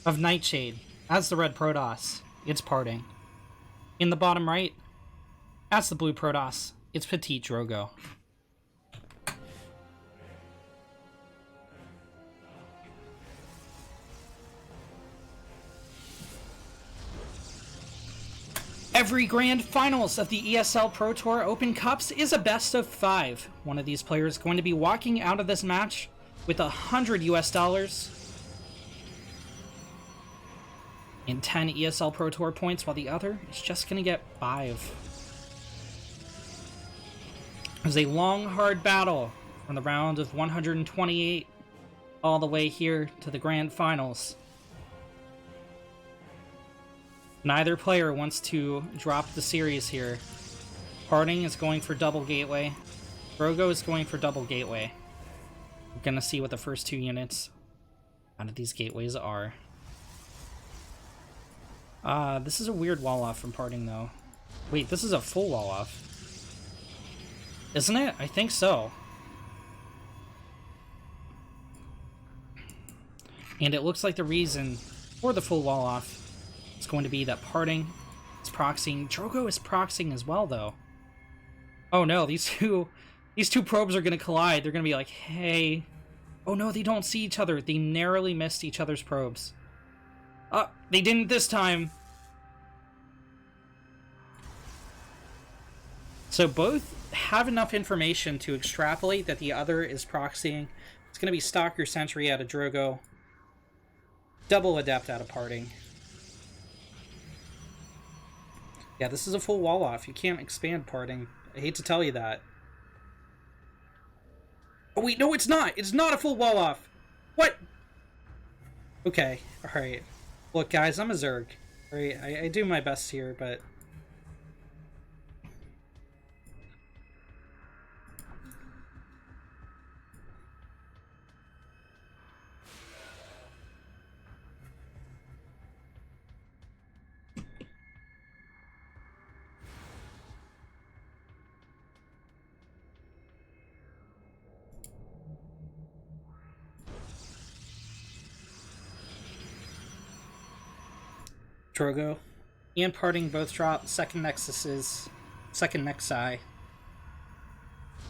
of Nightshade as the red Protoss, it's parting. In the bottom right, as the blue Protoss, it's PtitDrogo. Every grand finals of the ESL Pro Tour Open Cups is a best of 5. One of these players is going to be walking out of this match with $100 US and 10 ESL Pro Tour points, while the other is just going to get 5. It was a long, hard battle from the round of 128 all the way here to the grand finals. Neither player wants to drop the series here. Parting is going for double gateway. Drogo is going for double gateway. We're gonna see what the first 2 units out of these gateways are. This is a weird wall off from Parting though. Wait, this is a full wall off. Isn't it? I think so. And it looks like the reason for the full wall off is going to be that Parting is proxying. Drogo is proxying as well, though. Oh no, these two probes are going to collide. They're going to be like, hey. Oh no, they don't see each other. They narrowly missed each other's probes. They didn't this time. So both have enough information to extrapolate that the other is proxying. It's going to be Stalker Sentry out of Drogo. Double Adept out of Parting. Yeah, this is a full wall off. You can't expand Parting. I hate to tell you that. Oh wait, no it's not! It's not a full wall off! What? Okay, alright. Look guys, I'm a Zerg. Alright, I do my best here, but... Drogo and Parting both drop second Nexuses, second Nexi.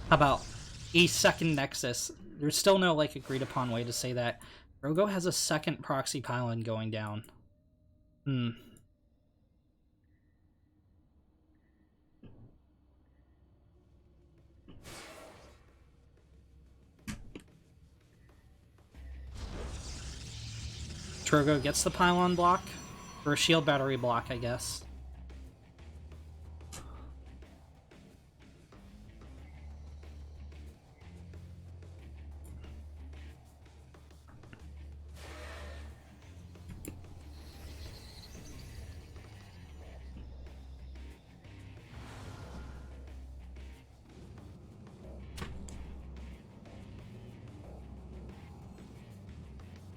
How about a second Nexus? There's still no like agreed upon way to say that. Drogo has a second proxy pylon going down. Drogo gets the pylon block. Or a shield battery block, I guess.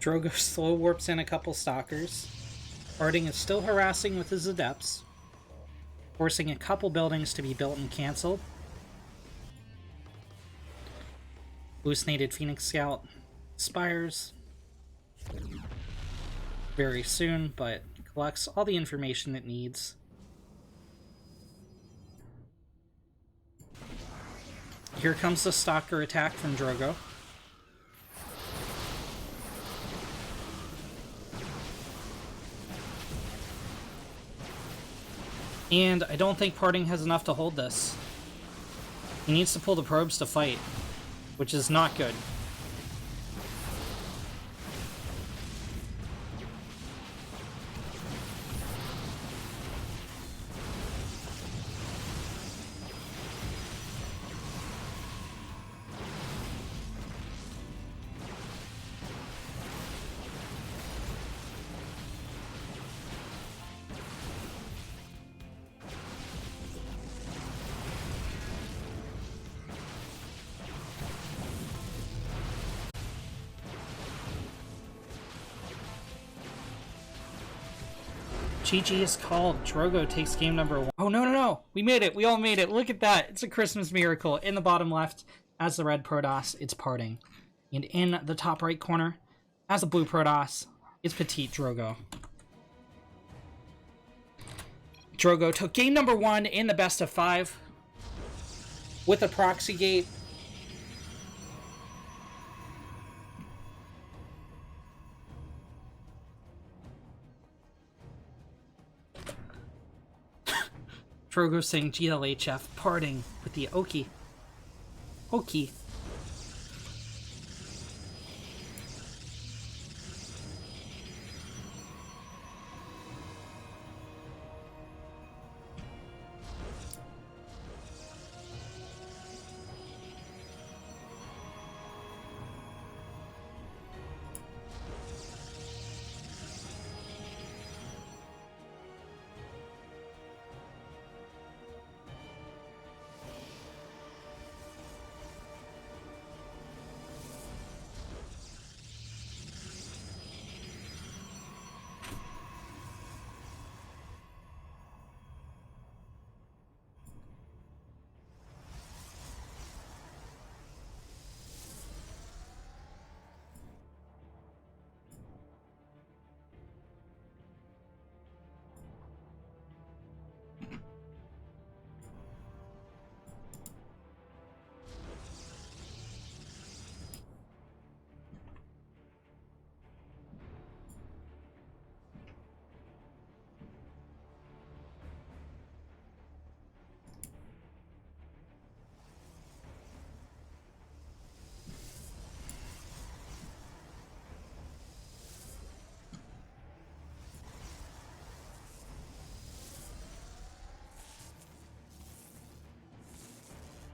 Drogo slow warps in a couple stalkers. Parting is still harassing with his adepts, forcing a couple buildings to be built and cancelled. Hallucinated Phoenix Scout expires very soon, but collects all the information it needs. Here comes the Stalker attack from Drogo. And I don't think Parting has enough to hold this. He needs to pull the probes to fight, which is not good. GG is called. Drogo takes game number 1. Oh, no, no, no. We made it. We all made it. Look at that. It's a Christmas miracle. In the bottom left, as the red Protoss, it's Parting. And in the top right corner, as the blue Protoss, It's PtitDrogo. Drogo took game number 1 in the best of 5 with a proxy gate. Drogo saying GLHF, parting with the Oki. Oki.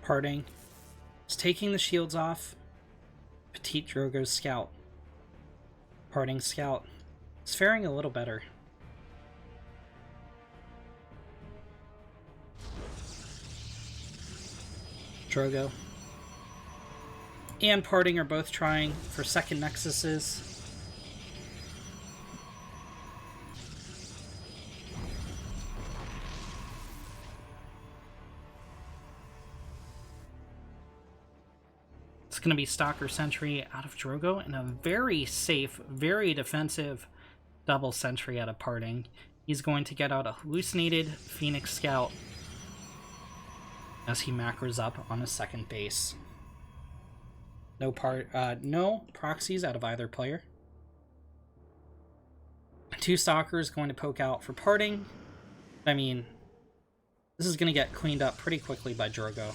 Parting. Is taking the shields off. PtitDrogo's scout. Parting scout. It's faring a little better. Drogo and Parting are both trying for second nexuses. It's going to be Stalker Sentry out of Drogo and a very safe, very defensive double Sentry out of Parting. He's going to get out a hallucinated Phoenix Scout as he macros up on his second base. No proxies out of either player. 2 Stalkers going to poke out for Parting. I mean, this is going to get cleaned up pretty quickly by Drogo.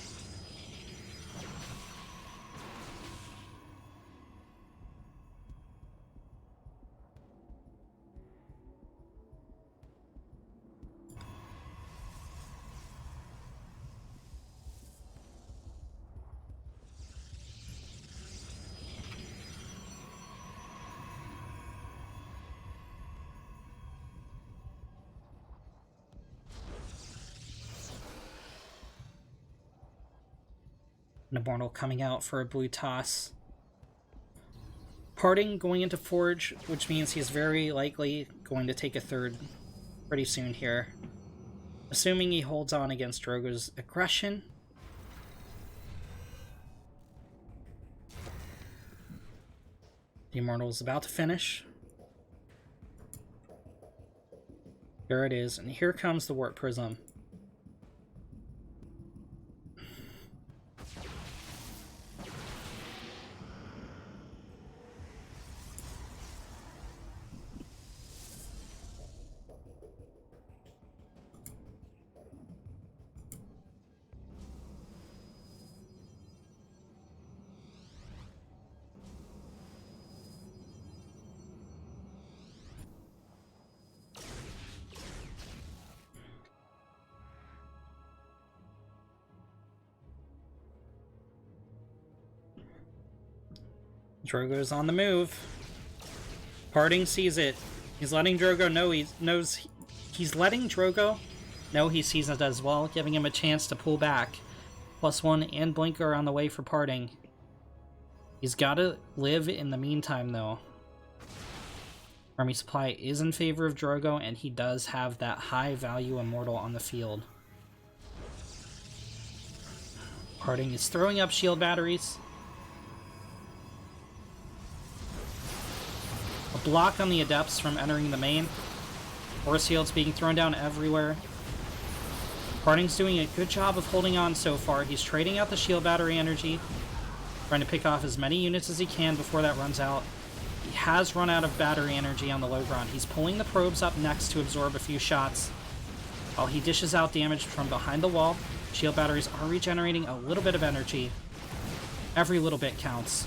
An Immortal coming out for a blue toss. Parting going into Forge, which means he's very likely going to take a third pretty soon here. Assuming he holds on against Drogo's aggression. The Immortal is about to finish. There it is, and here comes the Warp Prism. Drogo's on the move. Parting sees it. He's letting Drogo know he's letting Drogo know he sees it as well, giving him a chance to pull back. +1 and Blinker on the way for Parting. He's got to live in the meantime, though. Army Supply is in favor of Drogo, and he does have that high value Immortal on the field. Parting is throwing up shield batteries. block on the Adepts from entering the main. Force fields being thrown down everywhere. Parting's doing a good job of holding on so far. He's trading out the shield battery energy, trying to pick off as many units as he can before that runs out. He has run out of battery energy on the low ground. He's pulling the probes up next to absorb a few shots, while he dishes out damage from behind the wall. Shield batteries are regenerating a little bit of energy. Every little bit counts.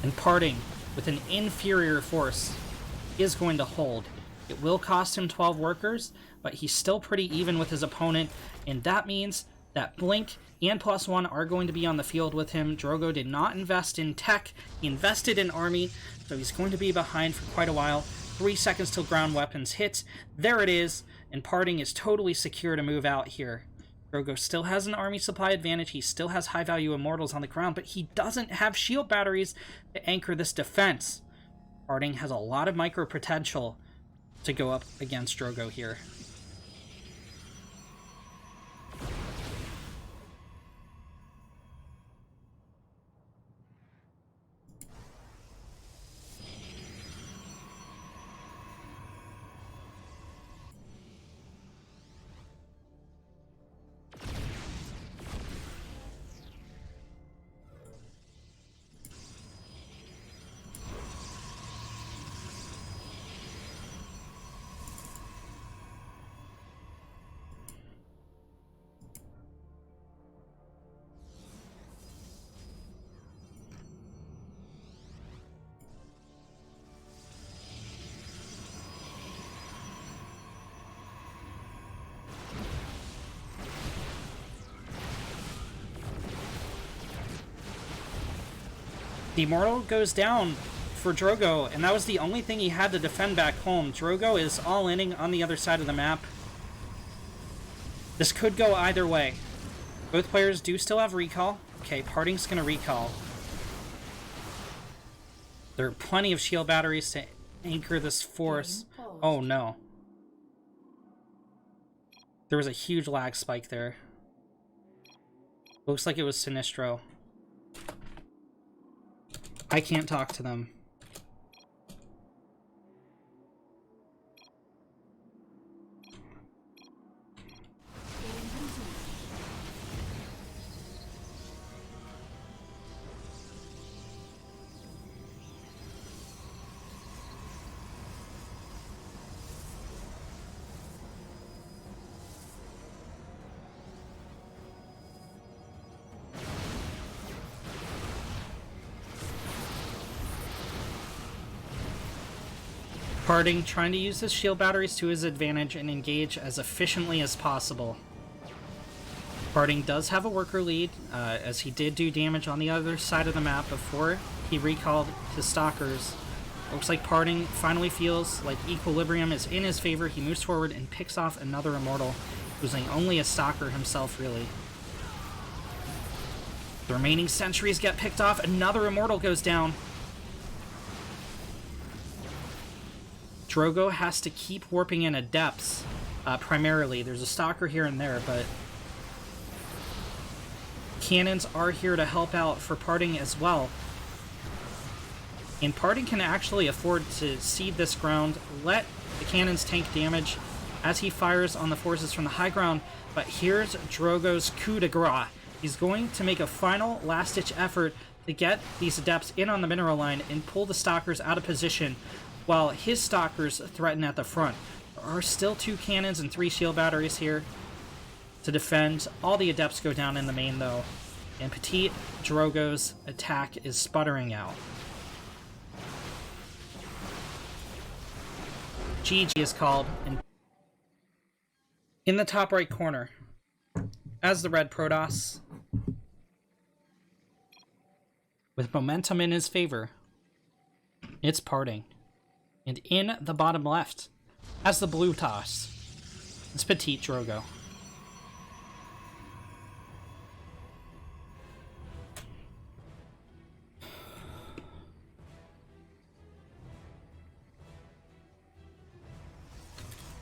And Parting, with an inferior force, is going to hold. It will cost him 12 workers, but he's still pretty even with his opponent, and that means that Blink and +1 are going to be on the field with him. Drogo did not invest in tech, he invested in army, so he's going to be behind for quite a while. 3 seconds till ground weapons hit. There it is, and Parting is totally secure to move out here. Drogo still has an army supply advantage, he still has high-value immortals on the ground, but he doesn't have shield batteries to anchor this defense. Parting has a lot of micro potential to go up against Drogo here. The Immortal goes down for Drogo, and that was the only thing he had to defend back home. Drogo is all-inning on the other side of the map. This could go either way. Both players do still have recall. Okay, Parting's gonna recall. There are plenty of shield batteries to anchor this force. Oh no. There was a huge lag spike there. Looks like it was Sinistro. I can't talk to them. Parting, trying to use his shield batteries to his advantage and engage as efficiently as possible. Parting does have a worker lead, as he did do damage on the other side of the map before he recalled his stalkers. Looks like Parting finally feels like equilibrium is in his favor. He moves forward and picks off another immortal, losing only a stalker himself, really. The remaining sentries get picked off. Another immortal goes down. Drogo has to keep warping in Adepts, primarily. There's a stalker here and there, but cannons are here to help out for Parting as well. And Parting can actually afford to cede this ground, let the cannons tank damage as he fires on the forces from the high ground, but here's Drogo's coup de grace. He's going to make a final last-ditch effort to get these Adepts in on the mineral line and pull the stalkers out of position, while his stalkers threaten at the front. There are still 2 cannons and 3 shield batteries here to defend. All the Adepts go down in the main, though, and PtitDrogo's attack is sputtering out. GG is called, and in the top right corner, as the red Protoss, with momentum in his favor, it's Parting. And in the bottom left, as the blue toss, it's PtitDrogo.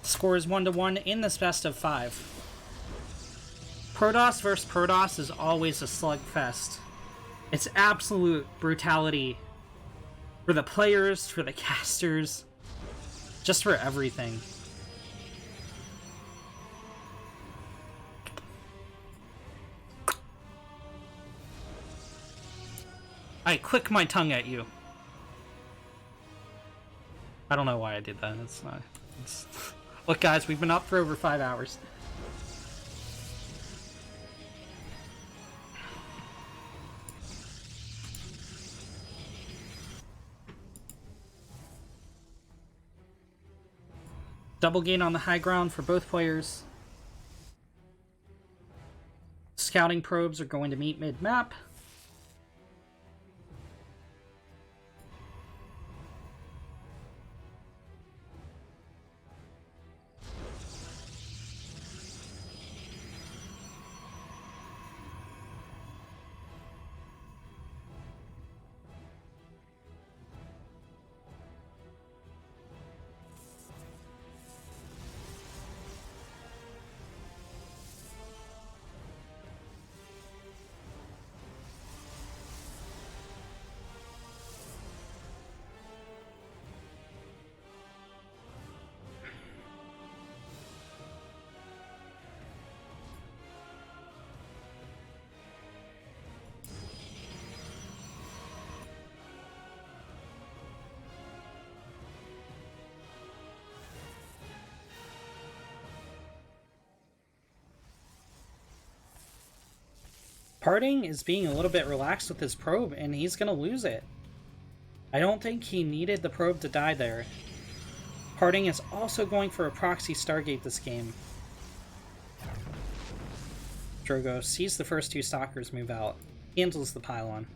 Score is 1-1 in this best of 5. Protoss versus Protoss is always a slugfest. It's absolute brutality for the players, for the casters, just for everything. I click my tongue at you. I don't know why I did that. It's not. Look, guys, we've been up for over 5 hours. Double gain on the high ground for both players. Scouting probes are going to meet mid-map. Parting is being a little bit relaxed with his probe, and he's going to lose it. I don't think he needed the probe to die there. Parting is also going for a proxy Stargate this game. Drogo sees the first two stalkers move out, handles the pylon.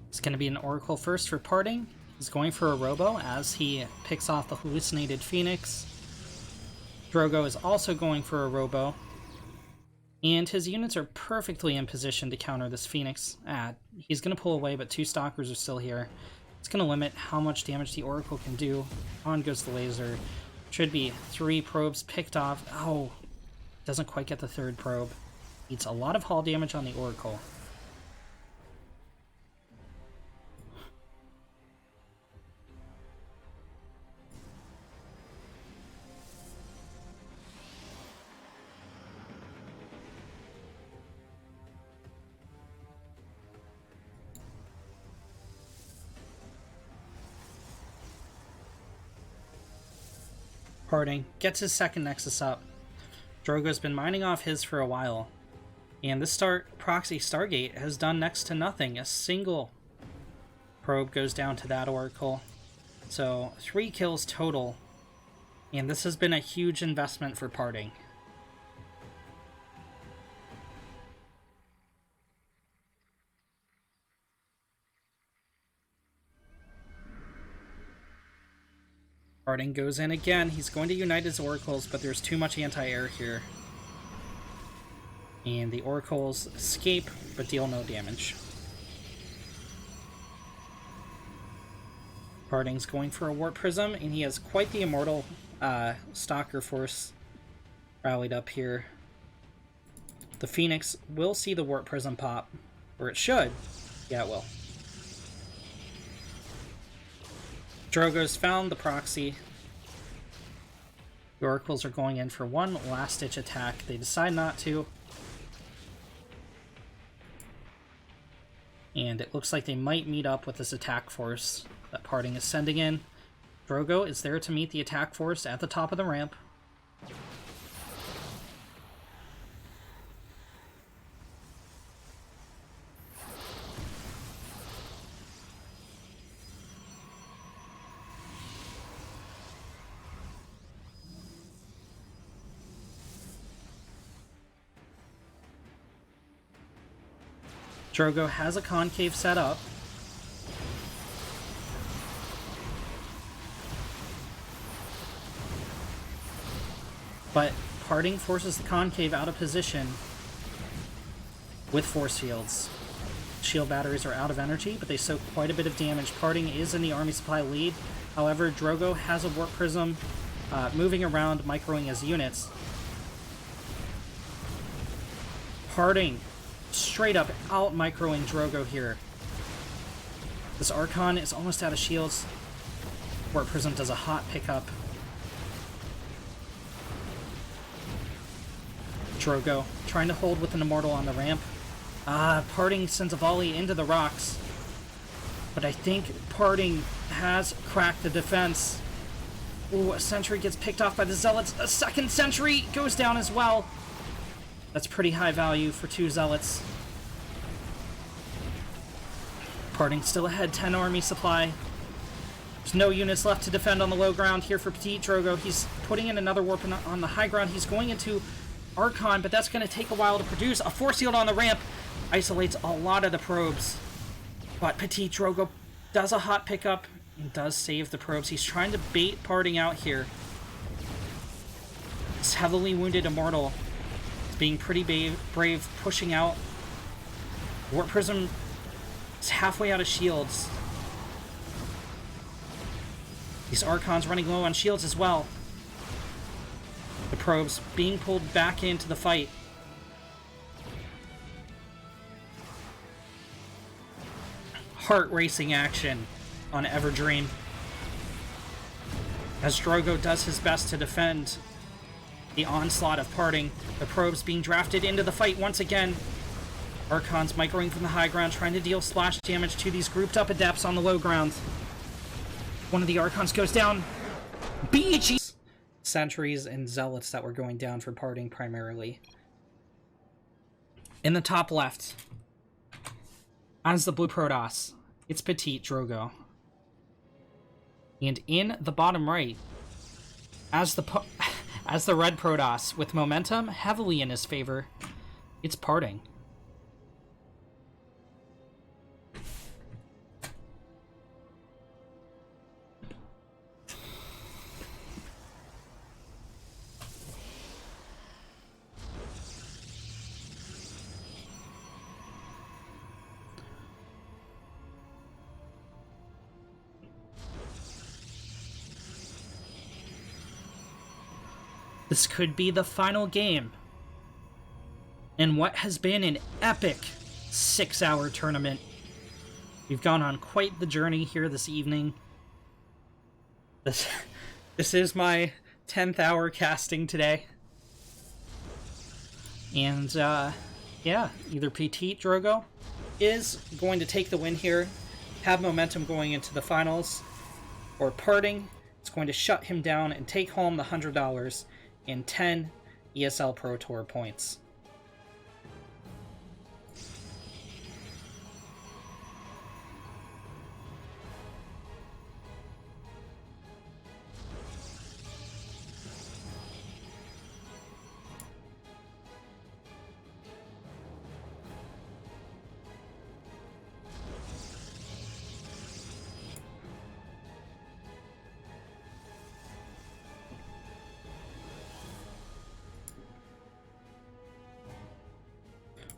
It's going to be an Oracle first for Parting. He's going for a Robo as he picks off the hallucinated Phoenix. Drogo is also going for a Robo. And his units are perfectly in position to counter this Phoenix. He's going to pull away, but two Stalkers are still here. It's going to limit how much damage the Oracle can do. On goes the laser. Should be 3 probes picked off. Oh, doesn't quite get the 3rd probe. Eats a lot of hull damage on the Oracle. Parting gets his second Nexus up. Drogo's been mining off his for a while. And this proxy Stargate has done next to nothing. A single probe goes down to that Oracle. So 3 kills total. And this has been a huge investment for Parting. Parting goes in again. He's going to unite his Oracles, but there's too much anti-air here. And the Oracles escape, but deal no damage. Parting's going for a Warp Prism, and he has quite the immortal Stalker force rallied up here. The Phoenix will see the Warp Prism pop, or it should. Yeah, it will. Drogo's found the proxy. The Oracles are going in for one last-ditch attack. They decide not to. And it looks like they might meet up with this attack force that Parting is sending in. Drogo is there to meet the attack force at the top of the ramp. Drogo has a concave set up. But Parting forces the concave out of position with force fields. Shield batteries are out of energy, but they soak quite a bit of damage. Parting is in the army supply lead. However, Drogo has a warp prism moving around, microing his units. Parting straight up out microing Drogo here. This Archon is almost out of shields. Warp prism does a hot pickup. Drogo trying to hold with an immortal on the ramp. Parting sends a volley into the rocks. But I think Parting has cracked the defense. Ooh, a sentry gets picked off by the Zealots. A second sentry goes down as well. That's pretty high value for 2 Zealots. Parting still ahead, 10 army supply. There's no units left to defend on the low ground here for PtitDrogo. He's putting in another warp on the high ground. He's going into Archon, but that's going to take a while to produce. A force field on the ramp isolates a lot of the probes. But PtitDrogo does a hot pickup and does save the probes. He's trying to bait Parting out here. This heavily wounded Immortal is being pretty brave, pushing out. Warp Prism is halfway out of shields. These Archons running low on shields as well. The probes being pulled back into the fight. Heart-racing action on Everdream as Drogo does his best to defend the onslaught of Parting. The probes being drafted into the fight once again. Archons microing from the high ground, trying to deal splash damage to these grouped up adepts on the low ground. One of the Archons goes down. BG! Sentries and Zealots that were going down for Parting primarily. In the top left, as the blue Protoss, it's PtitDrogo. And in the bottom right, as the red Protoss with momentum heavily in his favor, it's Parting. This could be the final game in what has been an epic 6-hour tournament. We've gone on quite the journey here this evening. This is my 10th hour casting today. And, yeah, either PtitDrogo is going to take the win here, have momentum going into the finals, or Parting is going to shut him down and take home the $100 and 10 ESL Pro Tour points.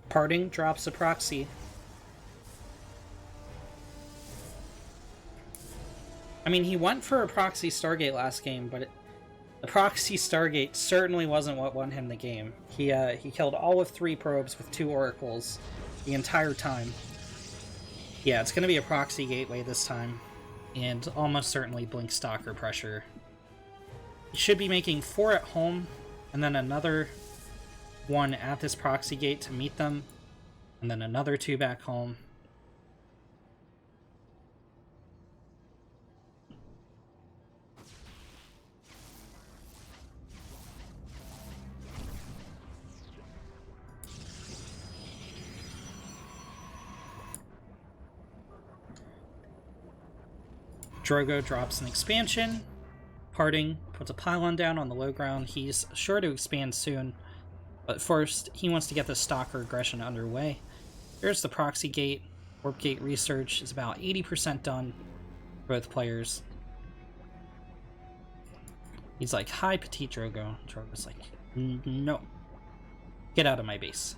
Parting drops a proxy. I mean, he went for a proxy Stargate last game, but the proxy Stargate certainly wasn't what won him the game. He killed all of 3 probes with 2 oracles the entire time. Yeah, it's going to be a proxy gateway this time, and almost certainly blink stalker pressure. He should be making 4 at home, and then another 1 at this proxy gate to meet them, and then another 2 back home. Drogo drops an expansion. Parting puts a pylon down on the low ground. He's sure to expand soon. But first, he wants to get the Stalker aggression underway. Here's the proxy gate. Warp gate research is about 80% done for both players. He's like, hi, PtitDrogo. Drogo's like, no. Get out of my base.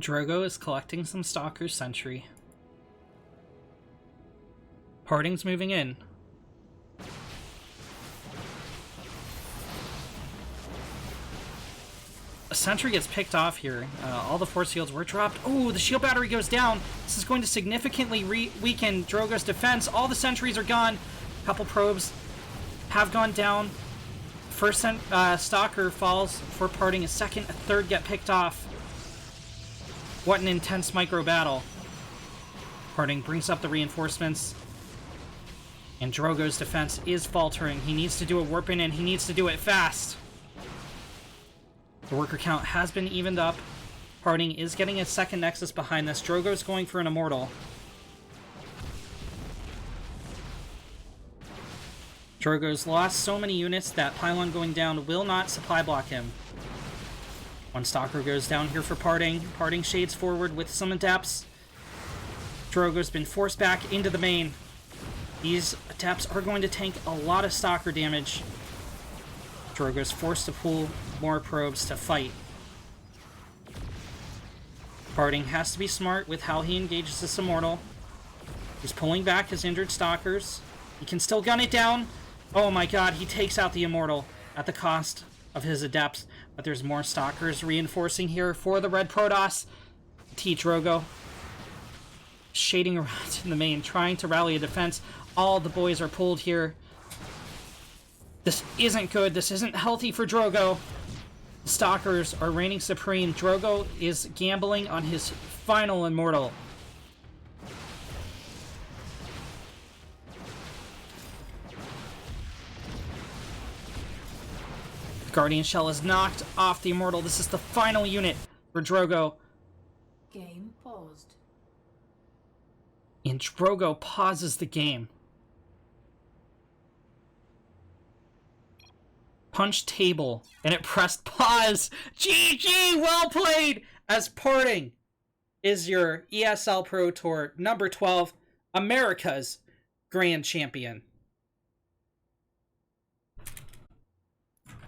Drogo is collecting some Stalker's Sentry. Parting's moving in. A Sentry gets picked off here. All the force fields were dropped. Oh, the shield battery goes down. This is going to significantly weaken Drogo's defense. All the sentries are gone. A couple probes have gone down. First Stalker falls for Parting. A second, a third get picked off. What an intense micro battle. Parting brings up the reinforcements. And Drogo's defense is faltering. He needs to do a warp in and he needs to do it fast. The worker count has been evened up. Parting is getting a second Nexus behind this. Drogo's going for an Immortal. Drogo's lost so many units that Pylon going down will not supply block him. One Stalker goes down here for Parting. Parting shades forward with some adepts. Drogo's been forced back into the main. These adepts are going to tank a lot of Stalker damage. Drogo's forced to pull more probes to fight. Parting has to be smart with how he engages this Immortal. He's pulling back his injured Stalkers. He can still gun it down. Oh my god, he takes out the Immortal at the cost of his adepts. But there's more Stalkers reinforcing here for the Red Protoss. PtitDrogo shading around in the main, trying to rally a defense. All the boys are pulled here. This isn't good. This isn't healthy for Drogo. The Stalkers are reigning supreme. Drogo is gambling on his final Immortal. The Guardian Shell is knocked off the Immortal. This is the final unit for Drogo. Game paused. And Drogo pauses the game. Punch table, and it pressed pause. GG, well played! As Parting is your ESL Pro Tour number 12, America's Grand Champion.